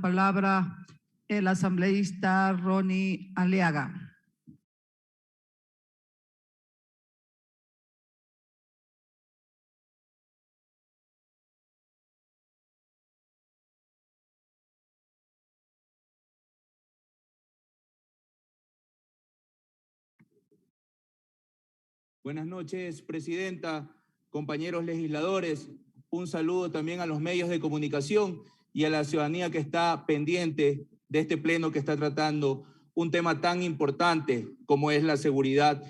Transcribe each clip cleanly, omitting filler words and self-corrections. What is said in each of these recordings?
Palabra el asambleísta Ronnie Aliaga. Buenas noches, presidenta, compañeros legisladores. Un saludo también a los medios de comunicación y a la ciudadanía que está pendiente de este pleno que está tratando un tema tan importante como es la seguridad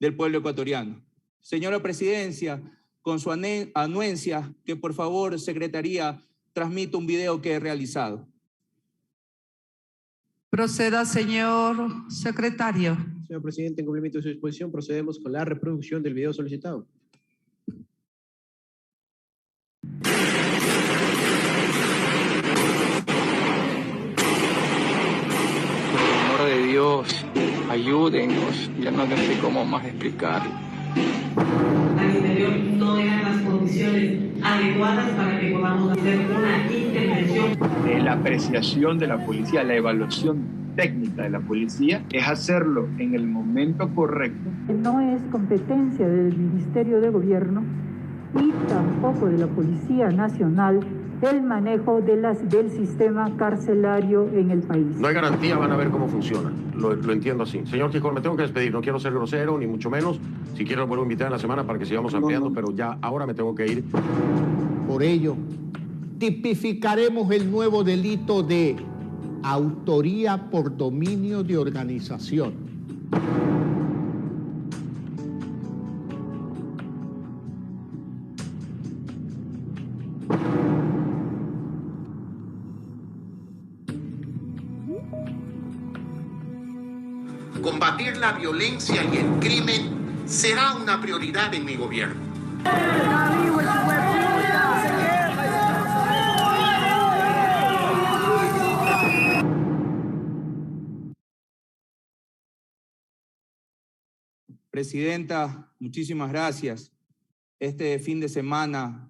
del pueblo ecuatoriano. Señora Presidencia, con su anuencia, que por favor, Secretaría, transmita un video que he realizado. Proceda, señor secretario. Señor presidente, en cumplimiento de su disposición, procedemos con la reproducción del video solicitado. Por amor de Dios, ayúdenos, ya no sé cómo más explicar. Al interior no dejan las condiciones adecuadas para que podamos hacer una intervención. La apreciación de la policía, la evaluación técnica de la policía es hacerlo en el momento correcto. No es competencia del Ministerio de Gobierno y tampoco de la Policía Nacional el manejo del sistema carcelario en el país. No hay garantía, van a ver cómo funciona. Lo entiendo así. Señor Quijón, me tengo que despedir. No quiero ser grosero, ni mucho menos. Si quiero, lo vuelvo a invitar en la semana para que sigamos ampliando, pero ya ahora me tengo que ir. Por ello, tipificaremos el nuevo delito de autoría por dominio de organización. Combatir la violencia y el crimen será una prioridad en mi gobierno. Presidenta, muchísimas gracias. Este fin de semana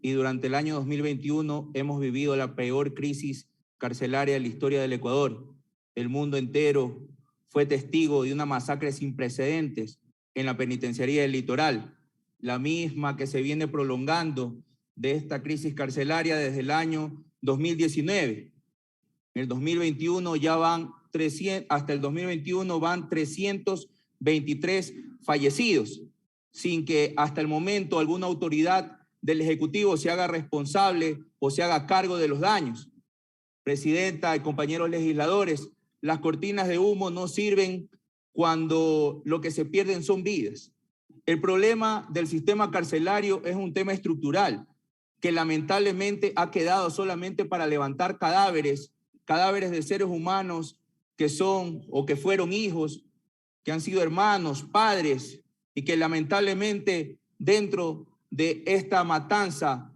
y durante el año 2021 hemos vivido la peor crisis carcelaria de la historia del Ecuador. El mundo entero fue testigo de una masacre sin precedentes en la penitenciaría del Litoral, la misma que se viene prolongando de esta crisis carcelaria desde el año 2019. En el 2021 ya van 300, hasta el 2021 van 323 fallecidos, sin que hasta el momento alguna autoridad del Ejecutivo se haga responsable o se haga cargo de los daños. Presidenta y compañeros legisladores, las cortinas de humo no sirven cuando lo que se pierden son vidas. El problema del sistema carcelario es un tema estructural que lamentablemente ha quedado solamente para levantar cadáveres de seres humanos que son o que fueron hijos, que han sido hermanos, padres, y que lamentablemente dentro de esta matanza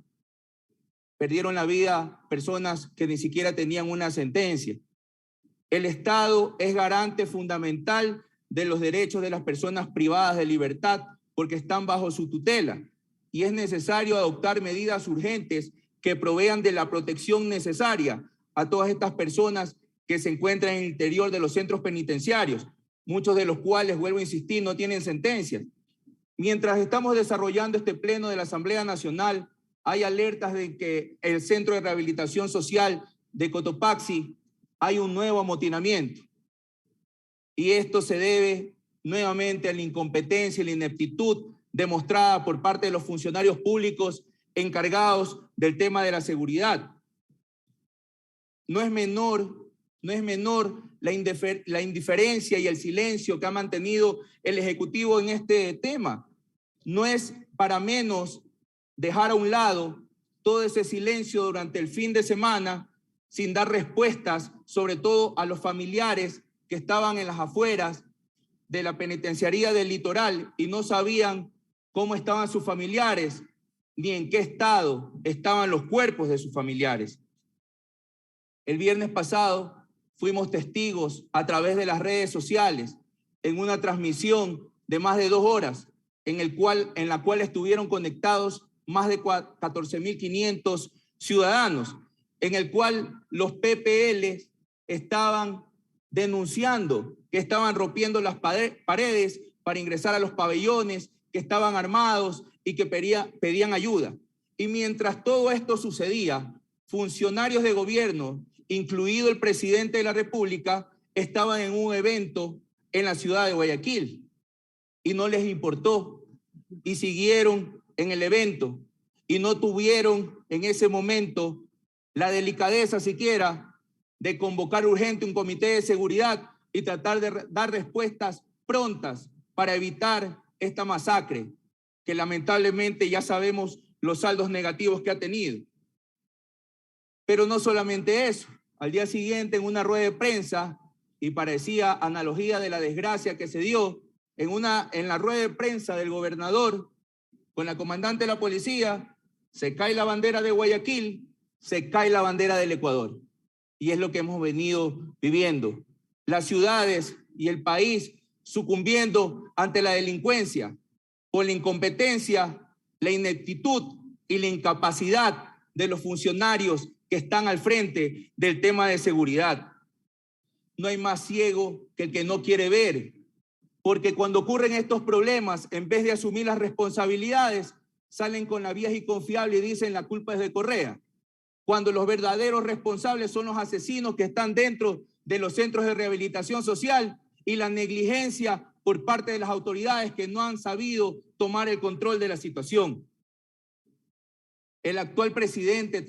perdieron la vida personas que ni siquiera tenían una sentencia. El Estado es garante fundamental de los derechos de las personas privadas de libertad porque están bajo su tutela y es necesario adoptar medidas urgentes que provean de la protección necesaria a todas estas personas que se encuentran en el interior de los centros penitenciarios, muchos de los cuales, vuelvo a insistir, no tienen sentencias. Mientras estamos desarrollando este pleno de la Asamblea Nacional, hay alertas de que el Centro de Rehabilitación Social de Cotopaxi hay un nuevo amotinamiento. Y esto se debe nuevamente a la incompetencia y la ineptitud demostrada por parte de los funcionarios públicos encargados del tema de la seguridad. No es menor la indiferencia y el silencio que ha mantenido el Ejecutivo en este tema. No es para menos dejar a un lado todo ese silencio durante el fin de semana sin dar respuestas, sobre todo a los familiares que estaban en las afueras de la penitenciaría del Litoral y no sabían cómo estaban sus familiares, ni en qué estado estaban los cuerpos de sus familiares. El viernes pasado fuimos testigos a través de las redes sociales en una transmisión de más de 2 horas en la cual estuvieron conectados más de 14.500 ciudadanos, en el cual los PPL estaban denunciando que estaban rompiendo las paredes para ingresar a los pabellones, que estaban armados y que pedían ayuda. Y mientras todo esto sucedía, funcionarios de gobierno, incluido el presidente de la República, estaban en un evento en la ciudad de Guayaquil y no les importó y siguieron en el evento y no tuvieron en ese momento la delicadeza siquiera de convocar urgente un comité de seguridad y tratar de dar respuestas prontas para evitar esta masacre, que lamentablemente ya sabemos los saldos negativos que ha tenido. Pero no solamente eso, al día siguiente en una rueda de prensa, y parecía analogía de la desgracia que se dio, en la rueda de prensa del gobernador con la comandante de la policía, se cae la bandera de Guayaquil, se cae la bandera del Ecuador. Y es lo que hemos venido viviendo. Las ciudades y el país sucumbiendo ante la delincuencia, por la incompetencia, la ineptitud y la incapacidad de los funcionarios que están al frente del tema de seguridad. No hay más ciego que el que no quiere ver, porque cuando ocurren estos problemas, en vez de asumir las responsabilidades, salen con la vieja y confiable y dicen la culpa es de Correa, cuando los verdaderos responsables son los asesinos que están dentro de los centros de rehabilitación social y la negligencia por parte de las autoridades que no han sabido tomar el control de la situación. El actual presidente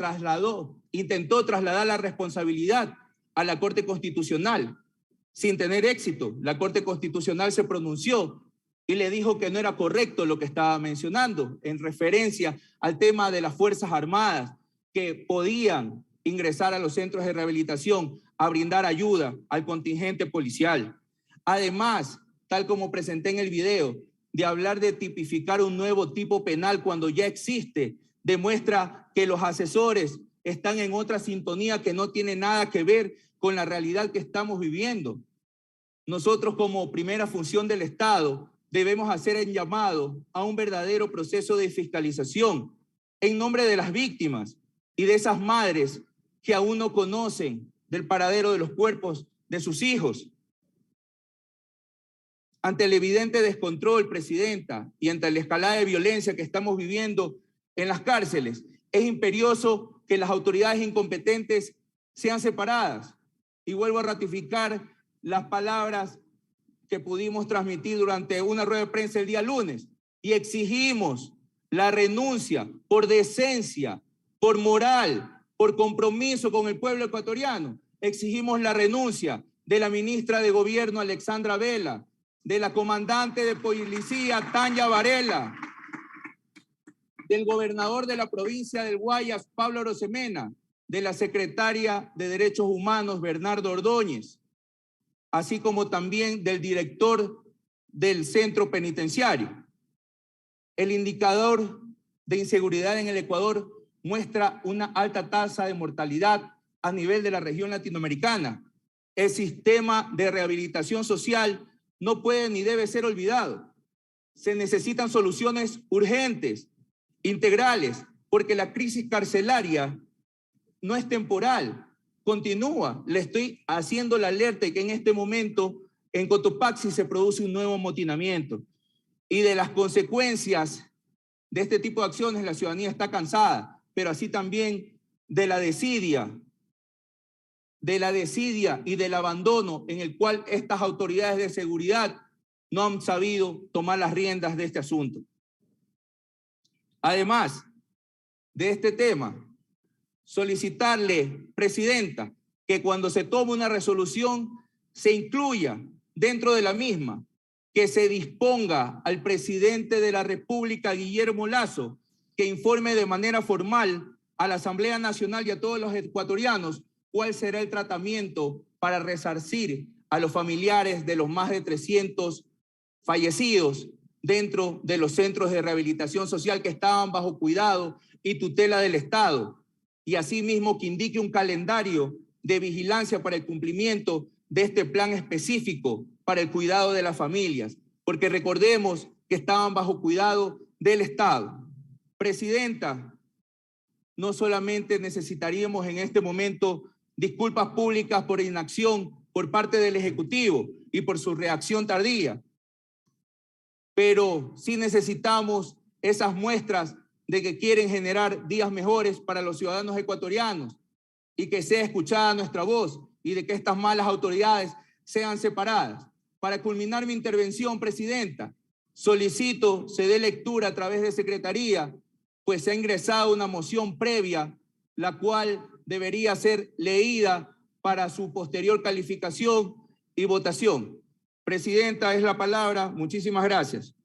intentó trasladar la responsabilidad a la Corte Constitucional sin tener éxito. La Corte Constitucional se pronunció y le dijo que no era correcto lo que estaba mencionando en referencia al tema de las Fuerzas Armadas que podían ingresar a los centros de rehabilitación a brindar ayuda al contingente policial. Además, tal como presenté en el video, de hablar de tipificar un nuevo tipo penal cuando ya existe, demuestra que los asesores están en otra sintonía que no tiene nada que ver con la realidad que estamos viviendo. Nosotros, como primera función del Estado, debemos hacer el llamado a un verdadero proceso de fiscalización en nombre de las víctimas y de esas madres que aún no conocen del paradero de los cuerpos de sus hijos. Ante el evidente descontrol, Presidenta, y ante la escalada de violencia que estamos viviendo en las cárceles, es imperioso que las autoridades incompetentes sean separadas. Y vuelvo a ratificar las palabras que pudimos transmitir durante una rueda de prensa el día lunes. Y exigimos la renuncia por decencia, por moral, por compromiso con el pueblo ecuatoriano. Exigimos la renuncia de la ministra de Gobierno, Alexandra Vela, de la comandante de policía, Tanya Varela, del gobernador de la provincia del Guayas, Pablo Arosemena, de la secretaria de Derechos Humanos, Bernardo Ordóñez, así como también del director del centro penitenciario. El indicador de inseguridad en el Ecuador muestra una alta tasa de mortalidad a nivel de la región latinoamericana. El sistema de rehabilitación social no puede ni debe ser olvidado. Se necesitan soluciones urgentes, integrales, porque la crisis carcelaria no es temporal, continúa. Le estoy haciendo la alerta de que en este momento en Cotopaxi se produce un nuevo amotinamiento y de las consecuencias de este tipo de acciones la ciudadanía está cansada, pero así también de la desidia y del abandono en el cual estas autoridades de seguridad no han sabido tomar las riendas de este asunto. Además de este tema, solicitarle, Presidenta, que cuando se tome una resolución se incluya dentro de la misma, que se disponga al presidente de la República, Guillermo Lasso, que informe de manera formal a la Asamblea Nacional y a todos los ecuatorianos cuál será el tratamiento para resarcir a los familiares de los más de 300 fallecidos dentro de los centros de rehabilitación social que estaban bajo cuidado y tutela del Estado. Y asimismo que indique un calendario de vigilancia para el cumplimiento de este plan específico para el cuidado de las familias, porque recordemos que estaban bajo cuidado del Estado. Presidenta, no solamente necesitaríamos en este momento disculpas públicas por inacción por parte del Ejecutivo y por su reacción tardía, pero sí necesitamos esas muestras de que quieren generar días mejores para los ciudadanos ecuatorianos y que sea escuchada nuestra voz y de que estas malas autoridades sean separadas. Para culminar mi intervención, Presidenta, solicito se dé lectura a través de Secretaría, pues se ha ingresado una moción previa, la cual debería ser leída para su posterior calificación y votación. Presidenta, es la palabra. Muchísimas gracias.